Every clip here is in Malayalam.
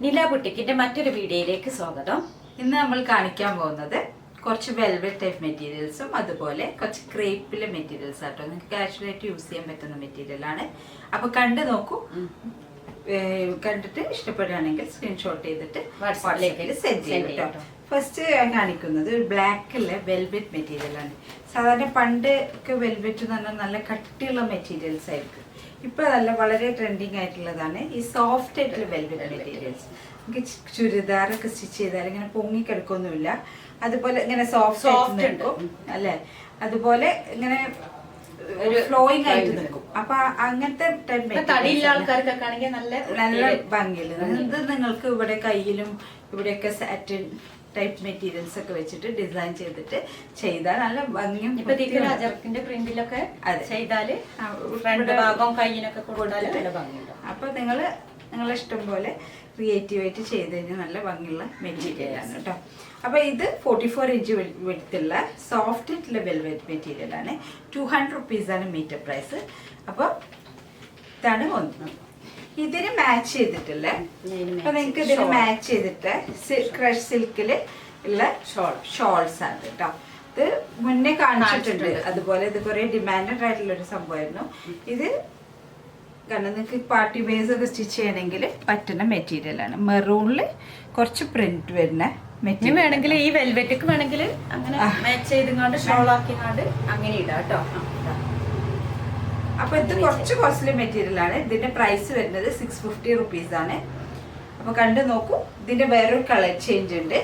നില ബുട്ടിക്കിന്റെ മറ്റൊരു വീഡിയോയിലേക്ക് സ്വാഗതം. ഇന്ന് നമ്മൾ കാണിക്കാൻ പോകുന്നത് കുറച്ച് വെൽവെറ്റ് ടൈപ്പ് മെറ്റീരിയൽസും അതുപോലെ കുറച്ച് ക്രേപ്പിലെ മെറ്റീരിയൽസ് ആട്ടോ. നിങ്ങൾക്ക് കാഷ്വലായിട്ട് യൂസ് ചെയ്യാൻ പറ്റുന്ന മെറ്റീരിയൽ ആണ്. അപ്പൊ കണ്ടു നോക്കൂ. കണ്ടിട്ട് ഇഷ്ടപ്പെടുകയാണെങ്കിൽ സ്ക്രീൻഷോട്ട് ചെയ്തിട്ട് വാട്സാപ്പിലേക്ക് സെൻഡ് ചെയ്യും കേട്ടോ. ഫസ്റ്റ് ഞാൻ കാണിക്കുന്നത് ഒരു ബ്ലാക്കിലെ വെൽവെറ്റ് മെറ്റീരിയൽ ആണ്. സാധാരണ പണ്ട് ഒക്കെ വെൽവെറ്റ് എന്ന് പറഞ്ഞാൽ നല്ല കട്ടിയുള്ള മെറ്റീരിയൽസ് ആയിരിക്കും. ഇപ്പൊ അതല്ല, വളരെ ട്രെൻഡിങ് ആയിട്ടുള്ളതാണ് ഈ സോഫ്റ്റ് ആയിട്ടുള്ള വെൽവെറ്റ് മെറ്റീരിയൽസ്. നമുക്ക് ചുരിദാറൊക്കെ സ്റ്റിച്ച് ചെയ്താൽ ഇങ്ങനെ പൊങ്ങിക്കിടക്കൊന്നുമില്ല. അതുപോലെ ഇങ്ങനെ സോഫ്റ്റ് നിൽക്കും അല്ലെ, അതുപോലെ ഇങ്ങനെ ഫ്ലോയിങ് ആയിട്ട് നിൽക്കും. അപ്പൊ അങ്ങനത്തെ ആൾക്കാർക്കൊക്കെ നല്ല ഭംഗിയില്ല. ഇത് നിങ്ങൾക്ക് ഇവിടെ കയ്യിലും ഇവിടെയൊക്കെ സാറ്റിൻ ടൈപ്പ് മെറ്റീരിയൽസ് ഒക്കെ വെച്ചിട്ട് ഡിസൈൻ ചെയ്തിട്ട് ചെയ്താൽ നല്ല ഭംഗിയും പ്രിന്റിലൊക്കെ ചെയ്താല് ഭാഗം കയ്യിനൊക്കെ നല്ല ഭംഗിയുണ്ട്. അപ്പൊ നിങ്ങളെ ഇഷ്ടം പോലെ ക്രിയേറ്റീവ് ആയിട്ട് ചെയ്ത് കഴിഞ്ഞാൽ നല്ല ഭംഗിയുള്ള മെറ്റീരിയൽ ആണ് കേട്ടോ. അപ്പൊ ഇത് 44 ഇഞ്ച് വെടുത്തുള്ള സോഫ്റ്റ് ആയിട്ടുള്ള വെൽവെറ്റ് മെറ്റീരിയൽ ആണ്. 200 rupees ആണ് മീറ്റർ പ്രൈസ്. അപ്പൊ ഇതാണ് ഒന്ന്. ഇതിന് മാച്ച് ചെയ്തിട്ടില്ലേ, അപ്പൊ നിങ്ങൾക്ക് ഇതിന് മാച്ച് ചെയ്തിട്ട് ക്രഷ് സിൽക്കില് ഉള്ള ഷോൾസ് ആണ് കേട്ടോ. ഇത് മുന്നേ കാണിച്ചിട്ടുണ്ട്. അതുപോലെ ഇത് കുറെ ഡിമാൻഡഡ് ആയിട്ടുള്ള ഒരു സംഭവമായിരുന്നു ഇത്. കാരണം നിങ്ങൾക്ക് പാർട്ടി വെയർസ് ഒക്കെ സ്റ്റിച്ച് ചെയ്യണമെങ്കിൽ പറ്റുന്ന മെറ്റീരിയൽ ആണ്. മെറൂണില് കുറച്ച് പ്രിന്റ് വരുന്ന മെറ്റീരിയൽ വേണമെങ്കിൽ ഈ വെൽവെറ്റ് വേണമെങ്കിൽ അങ്ങനെ മാച്ച് ചെയ്തുകൊണ്ട് ഷോൾ ആക്കിങ്ങാണ്ട് അങ്ങനെ ഇടാം കേട്ടോ. അപ്പൊ ഇത് കുറച്ച് കോസ്റ്റ്ലി മെറ്റീരിയൽ ആണ്. ഇതിന്റെ പ്രൈസ് വരുന്നത് 650 rupees ആണ്. അപ്പൊ കണ്ടു നോക്കൂ. ഇതിന്റെ വേറൊരു കളർ ചേഞ്ച് ഉണ്ട്,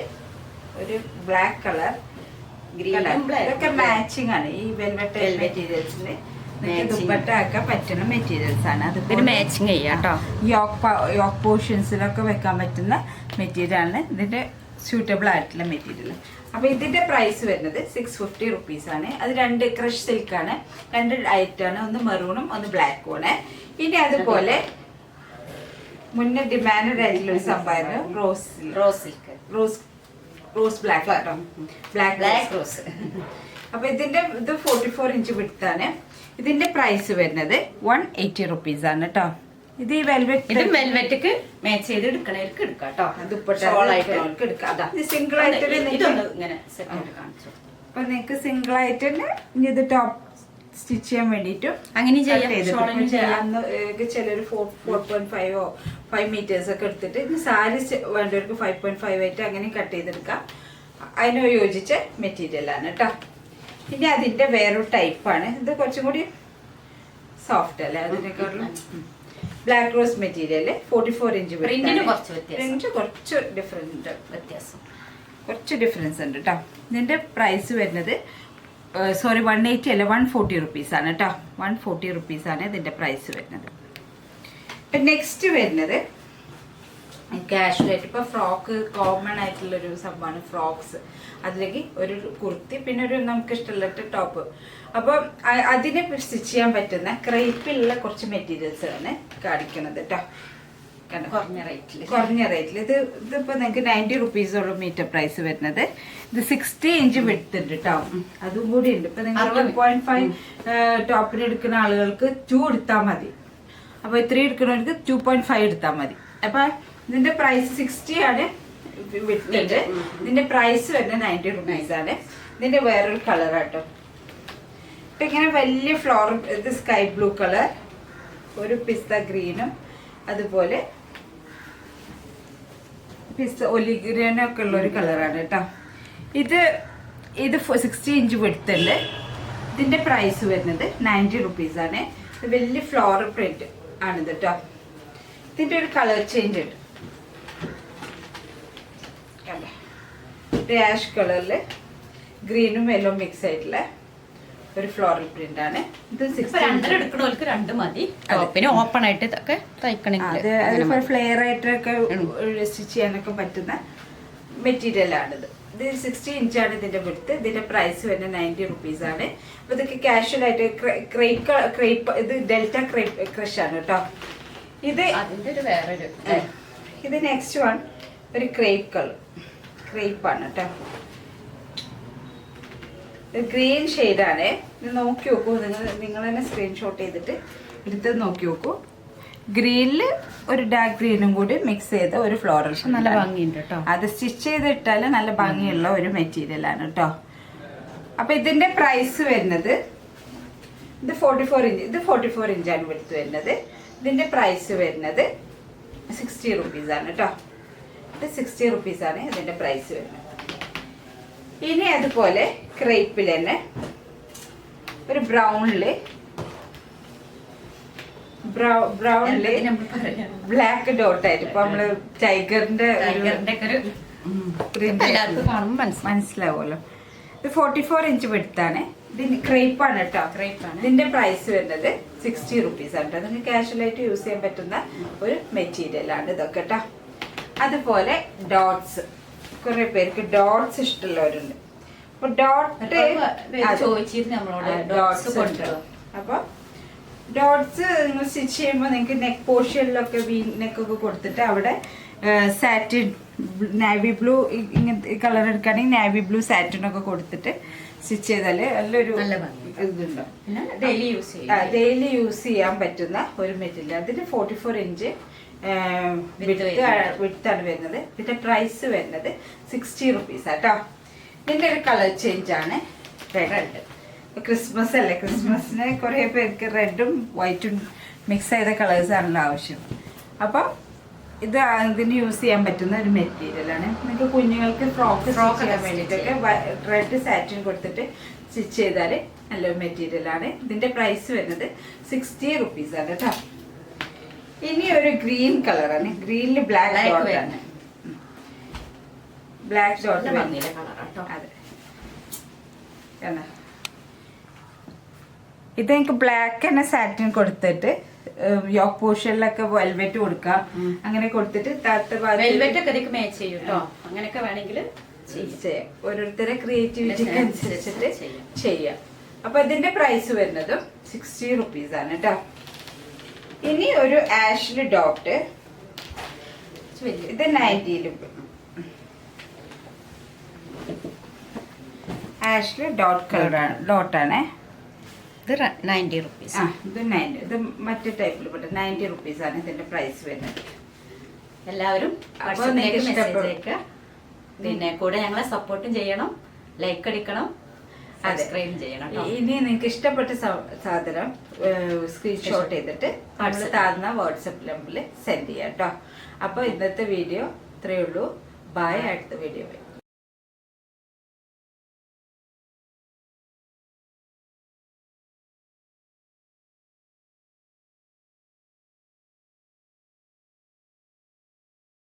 ഒരു ബ്ലാക്ക് കളർ, ഇതൊക്കെ മാച്ചിങ് ആണ് ഈ വെൽവെറ്റ് മെറ്റീരിയൽസിന്. ദുപ്പട്ട ആക്കാൻ പറ്റുന്ന മെറ്റീരിയൽസ് ആണ്. അതുപോലെ മാച്ചിങ് ചെയ്യാം. യോക്ക് പോർഷൻസിലൊക്കെ വെക്കാൻ പറ്റുന്ന മെറ്റീരിയൽ ആണ് ഇതിന്റെ സ്യൂട്ടബിൾ ആയിട്ടുള്ള മെറ്റീരിയൽ. അപ്പൊ ഇതിന്റെ പ്രൈസ് വരുന്നത് 650 rupees ആണ്. അത് രണ്ട് ക്രഷ് സിൽക്ക് ആണ്, രണ്ട് ഐറ്റം ആണ്, ഒന്ന് മെറൂണും ഒന്ന് ബ്ലാക്കും ആണ്. ഇനി അതുപോലെ മുന്നേ ഡിമാൻഡ് ആയിട്ടുള്ള ഒരു സംഭവമായിരുന്നു റോസ് ബ്ലാക്ക് റോസ്. അപ്പൊ ഇതിന്റെ ഇത് 44 ഇഞ്ച് വിഡ്ത്താണ്. ഇതിന്റെ പ്രൈസ് വരുന്നത് 180 rupees ആണ് കേട്ടോ. ഇത് ഈ വെൽവെറ്റ് മാച്ച് ചെയ്ത് എടുക്കണവർക്ക് എടുക്കാം കേട്ടോ. സിംഗിൾ ആയിട്ട് അപ്പൊ നിങ്ങൾക്ക് സിംഗിൾ ആയിട്ട് ഇത് ടോപ്പ് സ്റ്റിച്ച് ചെയ്യാൻ വേണ്ടിട്ടും അങ്ങനെ ചിലര് 4.5 5 meters ഒക്കെ എടുത്തിട്ട് സാരി വേണ്ടവർക്ക് 5.5 ആയിട്ട് അങ്ങനെ കട്ട് ചെയ്തെടുക്കാം. അതിന് യോജിച്ച മെറ്റീരിയൽ ആണ് കേട്ടോ. ഇനി അതിന്റെ വേറൊരു ടൈപ്പാണ്. ഇത് കുറച്ചും കൂടി സോഫ്റ്റ് അല്ലേ, അതിനേക്കാളും ബ്ലാക്ക് റോസ് മെറ്റീരിയൽ 44 ഇഞ്ച് കുറച്ച് ഡിഫറൻസ് ഉണ്ട് കേട്ടോ. ഇതിന്റെ പ്രൈസ് വരുന്നത് 180 അല്ല 140 rupees ആണ് കേട്ടോ. 140 rupees ആണ് ഇതിന്റെ പ്രൈസ് വരുന്നത്. നെക്സ്റ്റ് വരുന്നത് കാഷ്വലായിട്ട് ഇപ്പൊ ഫ്രോക്ക് കോമൺ ആയിട്ടുള്ള ഒരു സംഭവമാണ് ഫ്രോക്സ്. അതിലേക്ക് ഒരു കുർത്തി പിന്നെ ഒരു നമുക്ക് ഇഷ്ടമുള്ള ടോപ്പ്. അപ്പൊ അതിനെ സ്റ്റിച്ച് ചെയ്യാൻ പറ്റുന്ന ക്രേപ്പിലുള്ള കുറച്ച് മെറ്റീരിയൽസ് ആണ് കാണിക്കുന്നത് കേട്ടോ. കുറഞ്ഞ റേറ്റിൽ ഇതിപ്പോ നിങ്ങൾക്ക് 90 rupees ഉള്ളൂ മീറ്റർ പ്രൈസ് വരുന്നത്. ഇത് 60 ഇഞ്ച് വിടുത്തുണ്ട് കേട്ടോ. അതും കൂടി ഉണ്ട്. ഇപ്പൊ നിങ്ങൾ 1.5 ടോപ്പിന് എടുക്കുന്ന ആളുകൾക്ക് 2 എടുത്താൽ മതി. അപ്പൊ 3 എടുക്കുന്നവർക്ക് 2.5 എടുത്താൽ മതി. അപ്പൊ ഇതിന്റെ പ്രൈസ് 60 ആണ് വിട്ടിട്ട്. ഇതിന്റെ പ്രൈസ് വരുന്നത് 90 rupees ആണ്. ഇതിന്റെ വേറൊരു കളർ ആട്ടോ. ഇപ്പൊ ഇങ്ങനെ വലിയ ഫ്ലോർ, ഇത് സ്കൈ ബ്ലൂ കളർ, ഒരു പിസ്ത ഗ്രീനും അതുപോലെ പിസ്ത ഒലിഗ്രീനും ഒക്കെ ഉള്ള ഒരു കളറാണ് കേട്ടോ. ഇത് 60 ഇഞ്ച് വിടുത്തുണ്ട്. ഇതിന്റെ പ്രൈസ് വരുന്നത് 90 rupees ആണ്. വലിയ ഫ്ലോർ പ്രിന്റ് ആണിത് കേട്ടോ. ഇതിന്റെ ഒരു കളർ ചേഞ്ച് ഉണ്ട്. ആഷ് കളറില് ഗ്രീനും യെല്ലോ മിക്സ് ആയിട്ടുള്ള ഒരു ഫ്ലോറൽ പ്രിന്റ് ആണ്. ഇത് 2 എടുക്കണവർക്ക് 2 മതി. പിന്നെ ഓപ്പൺ ആയിട്ട് ഇതൊക്കെ തയ്ക്കണമെങ്കിൽ ഫ്ലെയർ ആയിട്ടൊക്കെ സ്റ്റിച്ച് ചെയ്യാനൊക്കെ പറ്റുന്ന മെറ്റീരിയൽ ആണിത്. ഇത് 60 ഇഞ്ചാണ് ഇതിന്റെ വിഡ്ത്ത്. ഇതിന്റെ പ്രൈസ് വരുന്നത് 90 rupees ആണ്. അപ്പൊ ഇതൊക്കെ കാഷ്വൽ ആയിട്ട് ക്രേപ്പ് ഇത് ഡെൽറ്റ ക്രേപ്പ് ക്രഷ് ആണ് കേട്ടോ. ഇത് നെക്സ്റ്റ് വൺ ഒരു ക്രേപ്പ് കളർ ക്രേപ്പാണ് കേട്ടോ. ഗ്രീൻ ഷെയ്ഡാണ്. ഇത് നോക്കി നോക്കൂ, നിങ്ങൾ തന്നെ സ്ക്രീൻഷോട്ട് ചെയ്തിട്ട് എടുത്ത് നോക്കി നോക്കൂ. ഗ്രീനില് ഒരു ഡാർക്ക് ഗ്രീനും കൂടി മിക്സ് ചെയ്ത ഒരു ഫ്ലോറൽ നല്ല ഭംഗിയുണ്ട് കേട്ടോ. അത് സ്റ്റിച്ച് ചെയ്തിട്ടാല് നല്ല ഭംഗിയുള്ള ഒരു മെറ്റീരിയൽ ആണ് കേട്ടോ. അപ്പൊ ഇതിന്റെ പ്രൈസ് വരുന്നത് ഇത് 44 ഇഞ്ച്, ഇത് 44 ഇഞ്ചാണ് എടുത്ത് വരുന്നത്. ഇതിന്റെ പ്രൈസ് വരുന്നത് 60 റുപ്പീസാണ് കേട്ടോ. ഇത് 60 റുപ്പീസാണ് ഇതിന്റെ പ്രൈസ് വരുന്നത്. ഇനി അതുപോലെ ക്രേപ്പിൽ തന്നെ ഒരു ബ്രൗണില് ബ്ലാക്ക് ഡോട്ട് ആയിട്ട് ഇപ്പൊ നമ്മള് ടൈഗറിന്റെ മനസ്സിലാവുമല്ലോ. ഇത് 44 ഇഞ്ച് വെടുത്താണ്. ഇതിന് ക്രേപ്പാണ് കേട്ടോ. ക്രേപ്പാണ്. ഇതിന്റെ പ്രൈസ് വരുന്നത് 60 റുപ്പീസാണ് കേട്ടോ. നിങ്ങൾക്ക് കാഷ്വലായിട്ട് യൂസ് ചെയ്യാൻ പറ്റുന്ന ഒരു മെറ്റീരിയൽ ആണ് ഇതൊക്കെ കേട്ടോ. അതുപോലെ ഡോട്ട്സ്, കുറെ പേർക്ക് ഡോട്ട്സ് ഇഷ്ടമുള്ളവരുണ്ട്. അപ്പൊ അപ്പൊ ഡോട്ട്സ് നിങ്ങൾ സ്റ്റിച്ച് ചെയ്യുമ്പോൾ നിങ്ങൾക്ക് നെക്ക് പോർഷനിലൊക്കെ വി നെക്കൊക്കെ കൊടുത്തിട്ട് അവിടെ സാറ്റിൻ നാവി ബ്ലൂ ഇങ്ങനത്തെ കളർ എടുക്കുകയാണെങ്കിൽ നാവി ബ്ലൂ സാറ്റിനൊക്കെ കൊടുത്തിട്ട് സ്റ്റിച്ച് ചെയ്താല് നല്ലൊരു ഇതുണ്ടോ. ഡെയിലി യൂസ് ചെയ്യാൻ പറ്റുന്ന ഒരു മെറ്റീരിയൽ. അതിന് 44 ഇഞ്ച് വിട്ടാണ് വരുന്നത്. ഇതിന്റെ പ്രൈസ് വരുന്നത് 60 റുപ്പീസ് കേട്ടോ. ഇതിന്റെ ഒരു കളർ ചേഞ്ച് ആണ് റെഡ്. ക്രിസ്മസ് അല്ലേ, ക്രിസ്മസിന് കുറെ പേർക്ക് റെഡും വൈറ്റും മിക്സ് ചെയ്ത കളേഴ്സ് ആണല്ലോ ആവശ്യം. അപ്പം ഇത് ഇതിന് യൂസ് ചെയ്യാൻ പറ്റുന്ന ഒരു മെറ്റീരിയൽ ആണ്. നിങ്ങൾക്ക് കുഞ്ഞുങ്ങൾക്ക് ഫ്രോക്ക് ചെയ്യാൻ വേണ്ടിയിട്ടൊക്കെ റെഡ് സാറ്റിൻ കൊടുത്തിട്ട് സ്റ്റിച്ച് ചെയ്താൽ നല്ലൊരു മെറ്റീരിയൽ ആണ്. ഇതിന്റെ പ്രൈസ് വരുന്നത് 60 റുപ്പീസ് ആണ് കേട്ടോ. ഇനി ഒരു ഗ്രീൻ കളറാണ്. ഗ്രീനിൽ ബ്ലാക്ക് ഡോട്ട് ആണ്. ബ്ലാക്ക് ഡോട്ട് അതെ. ഇത് എനിക്ക് ബ്ലാക്ക് തന്നെ സാറ്റിൻ കൊടുത്തിട്ട് യോക്ക് പോർഷനിലൊക്കെ വെൽവെറ്റ് കൊടുക്കാം. അങ്ങനെ കൊടുത്തിട്ട് അങ്ങനെയൊക്കെ വേണമെങ്കിൽ ചെയ്യാം. ഓരോരുത്തരെ ക്രിയേറ്റിവിറ്റിക്ക് അനുസരിച്ചിട്ട് ചെയ്യാം. അപ്പൊ ഇതിന്റെ പ്രൈസ് വരുന്നതും 60 റുപ്പീസ് ആണ് കേട്ടോ. ഇനി ഒരു ആഷില് ഡോട്ട്, ഇത് 90 രൂപ. ആഷില് ഡോട്ട് കളറാണ്, ഡോട്ടാണ്. ഇത് 90 റുപ്പീസ്. ഇത് 90. ഇത് മറ്റേ ടൈപ്പിൽ പെട്ട 90 റുപ്പീസ് ആണ് ഇതിന്റെ പ്രൈസ് വരുന്നത്. എല്ലാവരും പിന്നെ കൂടെ ഞങ്ങളെ സപ്പോർട്ടും ചെയ്യണം, ലൈക്ക് അടിക്കണം, സബ്സ്ക്രൈബ് ചെയ്യണം. ഇനി നിങ്ങൾക്ക് ഇഷ്ടപ്പെട്ട സാധനം സ്ക്രീൻഷോട്ട് ചെയ്തിട്ട് നമ്മൾ താഴ്ന്ന വാട്സപ്പ് നമ്പറിൽ സെൻഡ് ചെയ്യാം കേട്ടോ. അപ്പൊ ഇന്നത്തെ വീഡിയോ ഇത്രയേ ഉള്ളൂ. ബൈ. അടുത്ത വീഡിയോ.